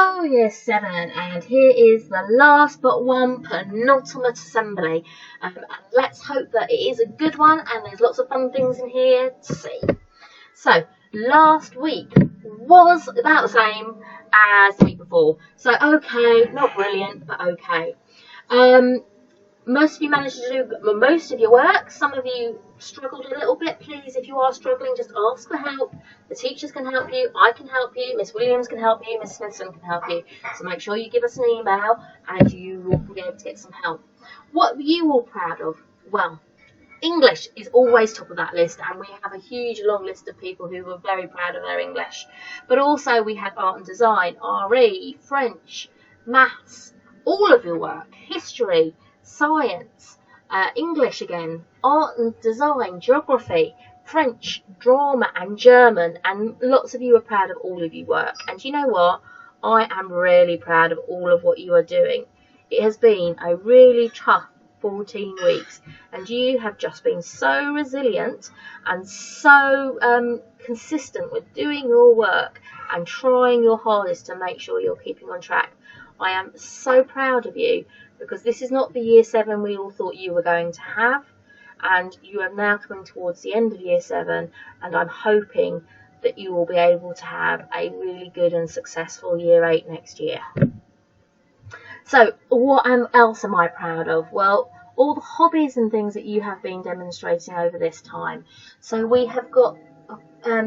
Hello Year 7, and here is the last but one penultimate assembly, and let's hope that it is a good one and there's lots of fun things in here to see. So last week was about the same as the week before, so okay, not brilliant but okay. Most of you managed to do most of your work. Some of you struggled a little bit. Please, if you are struggling, just ask for help. The teachers can help you. I can help you. Miss Williams can help you. Miss Smithson can help you. So make sure you give us an email and you will be able to get some help. What were you all proud of? Well, English is always top of that list, and we have a huge long list of people who were very proud of their English. But also we had art and design, RE, French, maths, all of your work, history, science, English again, art and design, geography, French, drama and German, and lots of you are proud of all of your work. And you know what? I am really proud of all of what you are doing. It has been a really tough 14 weeks, and you have just been so resilient and so consistent with doing your work and trying your hardest to make sure you're keeping on track. I am so proud of you, because this is not the Year 7 we all thought you were going to have, and you are now coming towards the end of Year 7, and I'm hoping that you will be able to have a really good and successful Year 8 next year. So what else am I proud of? Well, all the hobbies and things that you have been demonstrating over this time. So we have got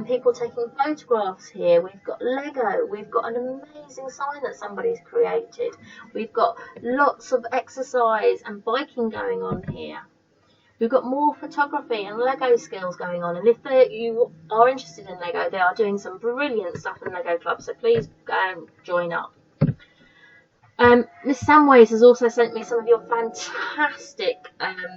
people taking photographs here, we've got Lego, we've got an amazing sign that somebody's created, we've got lots of exercise and biking going on here, we've got more photography and Lego skills going on, and if you are interested in Lego, they are doing some brilliant stuff in Lego Club, so please go and join up. Miss Samways has also sent me some of your fantastic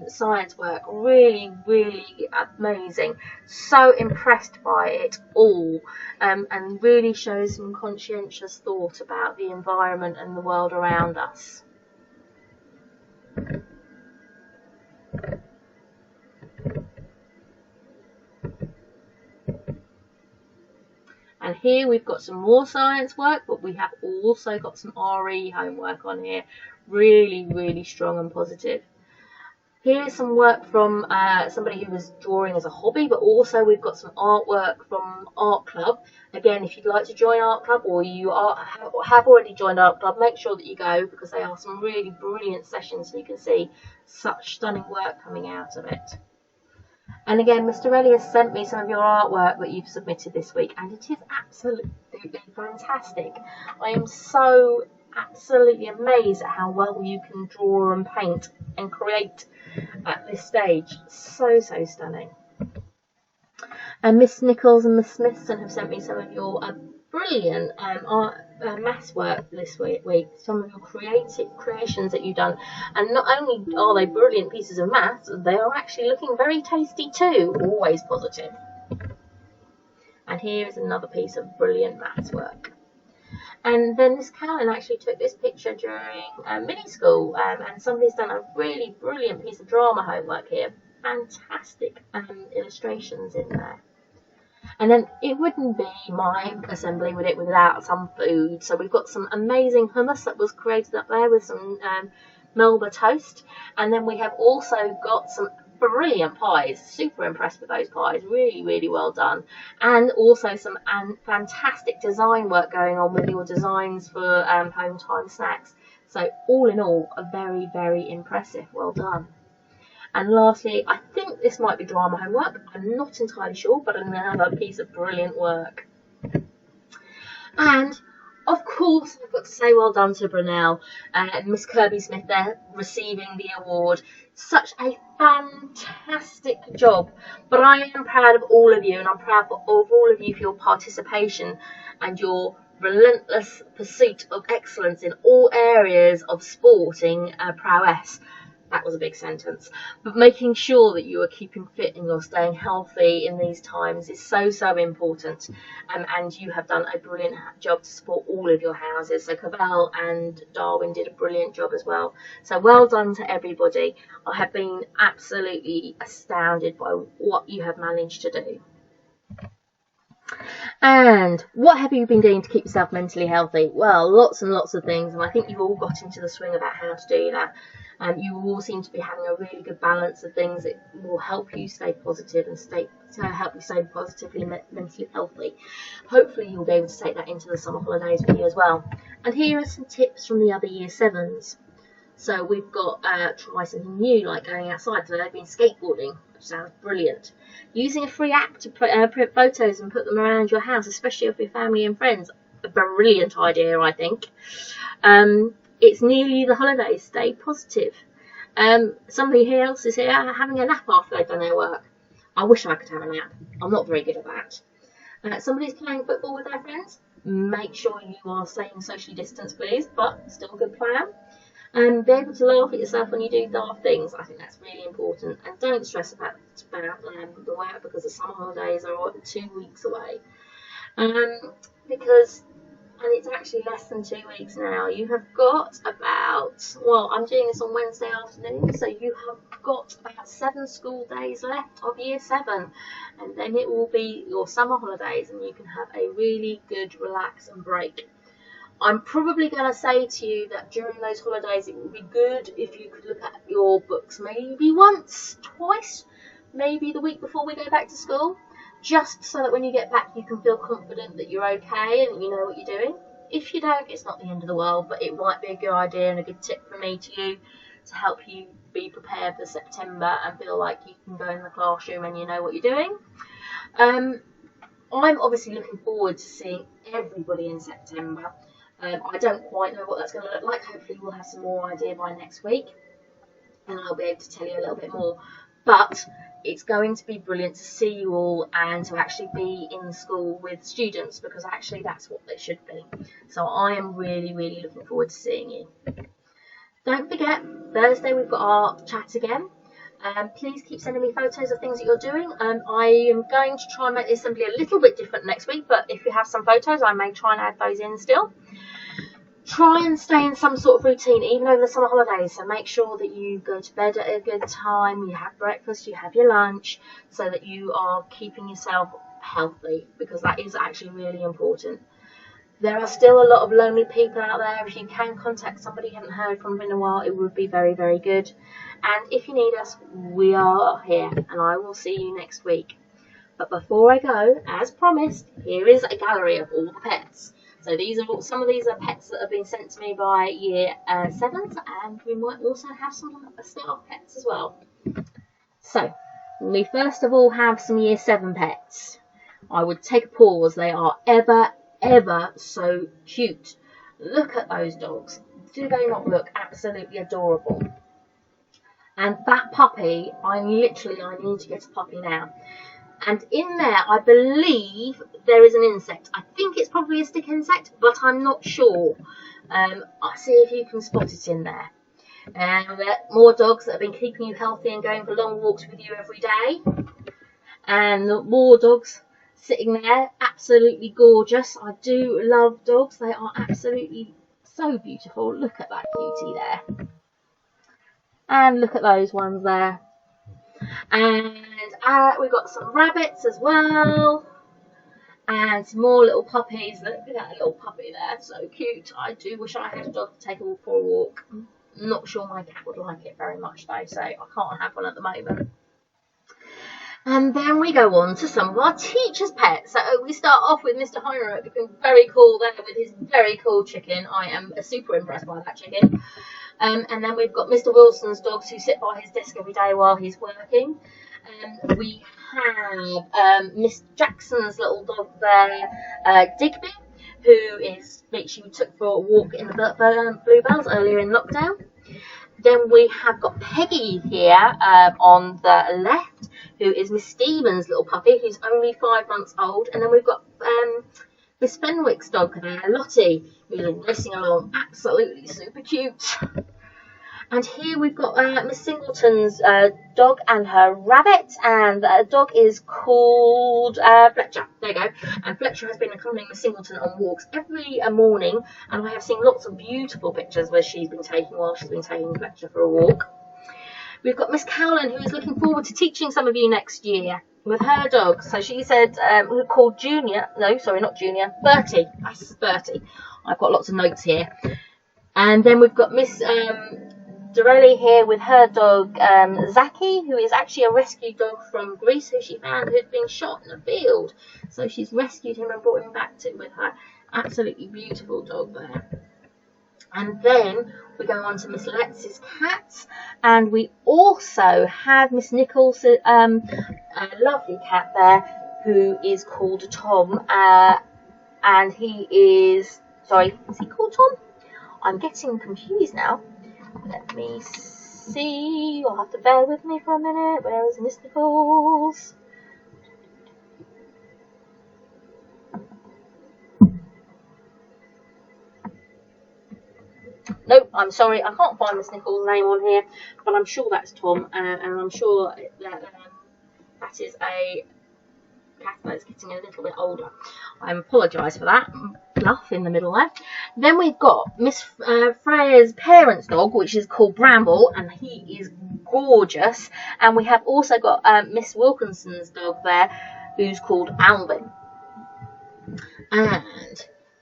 science work. Really, really amazing. So impressed by it all, and really shows some conscientious thought about the environment and the world around us. And here we've got some more science work, but we have also got some RE homework on here. Really, really strong and positive. Here's some work from somebody who was drawing as a hobby, but also we've got some artwork from Art Club. Again, if you'd like to join Art Club, or you have already joined Art Club, make sure that you go, because they are some really brilliant sessions, so you can see such stunning work coming out of it. And again, Mr. Relly has sent me some of your artwork that you've submitted this week, and it is absolutely fantastic. I am so absolutely amazed at how well you can draw and paint and create at this stage. So stunning. And Miss Nichols and Miss Smithson have sent me some of your brilliant maths work this week, some of your creations that you've done, and not only are they brilliant pieces of maths, they are actually looking very tasty too. Always positive. And here is another piece of brilliant maths work. And then Miss Callan actually took this picture during mini school, and somebody's done a really brilliant piece of drama homework here. Fantastic illustrations in there. And then it wouldn't be my assembly, would it, without some food. So we've got some amazing hummus that was created up there with some Melba toast. And then we have also got some brilliant pies. Super impressed with those pies. Really, really well done. And also some fantastic design work going on with your designs for home time snacks. So all in all, a very, very impressive. Well done. And lastly, I think this might be drama homework. I'm not entirely sure, but another piece of brilliant work. And of course, I've got to say well done to Brunel and Miss Kirby Smith there receiving the award. Such a fantastic job. But I am proud of all of you, and I'm proud of all of you for your participation and your relentless pursuit of excellence in all areas of sporting prowess. That was a big sentence. But making sure that you are keeping fit and you're staying healthy in these times is so important. And you have done a brilliant job to support all of your houses. So Cavell and Darwin did a brilliant job as well. So well done to everybody. I have been absolutely astounded by what you have managed to do. And what have you been doing to keep yourself mentally healthy? Well, lots and lots of things, and I think you've all got into the swing about how to do that. You all seem to be having a really good balance of things that will help you stay positive and help you stay positively mentally healthy. Hopefully you'll be able to take that into the summer holidays with you as well. And here are some tips from the other year 7s. So we've got try something new, like going outside. So they've been skateboarding, which sounds brilliant. Using a free app to print photos and put them around your house, especially with your family and friends. A brilliant idea, I think. It's nearly the holidays. Stay positive. Somebody else is here having a nap after they've done their work. I wish I could have a nap. I'm not very good at that. Somebody's playing football with their friends. Make sure you are staying socially distanced, please, but still a good plan. Be able to laugh at yourself when you do daft things. I think that's really important. And don't stress about the work, because the summer holidays are 2 weeks away. And it's actually less than 2 weeks now. You have got about, well, I'm doing this on Wednesday afternoon, so you have got about 7 school days left of year 7. And then it will be your summer holidays, and you can have a really good relax and break. I'm probably going to say to you that during those holidays it would be good if you could look at your books maybe once, twice, maybe the week before we go back to school, just so that when you get back you can feel confident that you're okay and that you know what you're doing. If you don't, it's not the end of the world, but it might be a good idea and a good tip from me to you to help you be prepared for September and feel like you can go in the classroom and you know what you're doing. I'm obviously looking forward to seeing everybody in September. I don't quite know what that's going to look like. Hopefully we'll have some more idea by next week and I'll be able to tell you a little bit more. But it's going to be brilliant to see you all and to actually be in school with students, because actually that's what they should be. So I am really, really looking forward to seeing you. Don't forget, Thursday we've got our chat again. Please keep sending me photos of things that you're doing. I am going to try and make the assembly a little bit different next week, but if you have some photos, I may try and add those in still. Try and stay in some sort of routine, even over the summer holidays. So make sure that you go to bed at a good time, you have breakfast, you have your lunch, so that you are keeping yourself healthy, because that is actually really important. There are still a lot of lonely people out there. If you can contact somebody you haven't heard from in a while, it would be very, very good. And if you need us, we are here, and I will see you next week. But before I go, as promised, here is a gallery of all the pets. So some of these are pets that have been sent to me by year 7s, and we might also have some staff pets as well. So we first of all have some year 7 pets. I would take a pause. They are ever so cute. Look at those dogs. Do they not look absolutely adorable? And that puppy, I need to get a puppy now. And in there, I believe there is an insect. I think it's probably a stick insect, but I'm not sure. I'll see if you can spot it in there. And more dogs that have been keeping you healthy and going for long walks with you every day. And more dogs sitting there, absolutely gorgeous. I do love dogs. They are absolutely so beautiful. Look at that cutie there. And look at those ones there. And we've got some rabbits as well. And some more little puppies. Look at that little puppy there. So cute. I do wish I had a dog to take for a walk. Not sure my cat would like it very much though, so I can't have one at the moment. And then we go on to some of our teachers' pets. So we start off with Mr. Heinrich, looking very cool there with his very cool chicken. I am super impressed by that chicken. And then we've got Mr. Wilson's dogs who sit by his desk every day while he's working. We have Miss Jackson's little dog there, Digby, which you took for a walk in the Bluebells earlier in lockdown. Then we have got Peggy here on the left, who is Miss Stevens' little puppy, who's only 5 months old. And then we've got Miss Fenwick's dog there, Lottie, who's racing along, absolutely super cute. And here we've got Miss Singleton's dog and her rabbit, and the dog is called Fletcher. There you go. And Fletcher has been accompanying Miss Singleton on walks every morning, and I have seen lots of beautiful pictures where she's been taking while she's been taking Fletcher for a walk. We've got Miss Cowlin, who is looking forward to teaching some of you next year with her dog. So she said, called Junior. No, sorry, not Junior. Bertie. That's Bertie. I've got lots of notes here. And then we've got Miss Dorelli here with her dog, Zaki, who is actually a rescue dog from Greece, who she found who had been shot in a field. So she's rescued him and brought him back with her. Absolutely beautiful dog there. And then we go on to Miss Letz's cat, and we also have Miss Nichols, a lovely cat there, who is called Tom, and he is, sorry, is he called Tom? I'm getting confused now. Let me see, you'll have to bear with me for a minute. Where is Miss Nichols? Nope, I'm sorry, I can't find Miss Nichols' name on here, but I'm sure that's Tom, and I'm sure that is a cat that's getting a little bit older. I apologise for that fluff in the middle there. Then we've got Miss Freya's parents' dog, which is called Bramble, and he is gorgeous. And we have also got Miss Wilkinson's dog there, who's called Alvin. And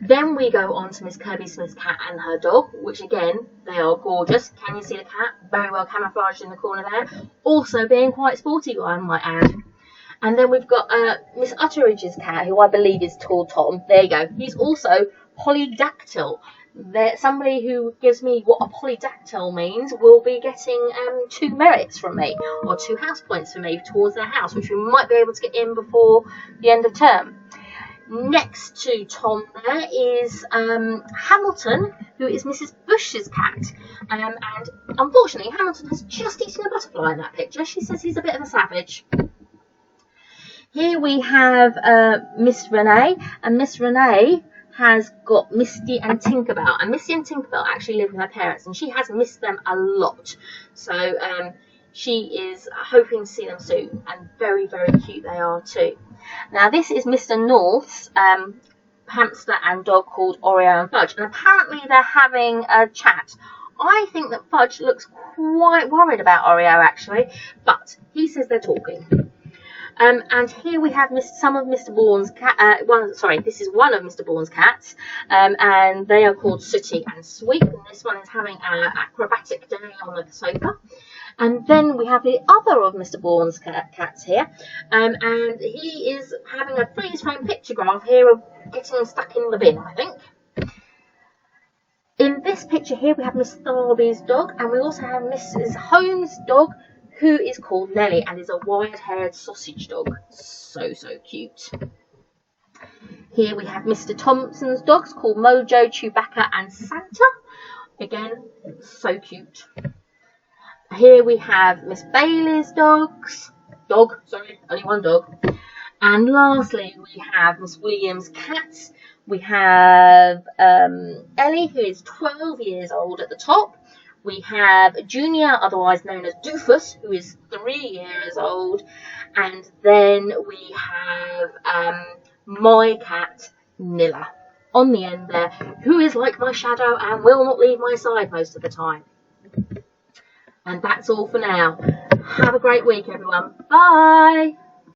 then we go on to Miss Kirby Smith's cat and her dog, which again, they are gorgeous. Can you see the cat? Very well camouflaged in the corner there. Also being quite sporty, I might add. And then we've got Miss Utteridge's cat, who I believe is called Tom. There you go. He's also polydactyl. Somebody who gives me what a polydactyl means will be getting 2 merits from me, or 2 house points from me towards their house, which we might be able to get in before the end of term. Next to Tom there is Hamilton, who is Mrs. Bush's cat. And unfortunately, Hamilton has just eaten a butterfly in that picture. She says he's a bit of a savage. Here we have Miss Renee, and Miss Renee has got Misty and Tinkerbell. And Misty and Tinkerbell actually live with her parents, and she has missed them a lot. So she is hoping to see them soon, and very, very cute they are too. Now this is Mr. North's hamster and dog called Oreo and Fudge, and apparently they're having a chat. I think that Fudge looks quite worried about Oreo actually, but he says they're talking. And here we have some of Mr. Bourne's cat. This is one of Mr. Bourne's cats, and they are called Sooty and Sweep. And this one is having an acrobatic day on the sofa. And then we have the other of Mr. Bourne's cats here, and he is having a freeze frame pictograph here of getting stuck in the bin, I think. In this picture here, we have Miss Tharby's dog, and we also have Mrs. Holmes' dog, who is called Nellie and is a wide-haired sausage dog. So, so cute. Here we have Mr. Thompson's dogs called Mojo, Chewbacca and Santa. Again, so cute. Here we have Miss Bailey's only one dog. And lastly, we have Miss Williams' cats. We have Ellie, who is 12 years old at the top. We have Junior, otherwise known as Doofus, who is 3 years old. And then we have my cat, Nilla, on the end there, who is like my shadow and will not leave my side most of the time. And that's all for now. Have a great week, everyone. Bye!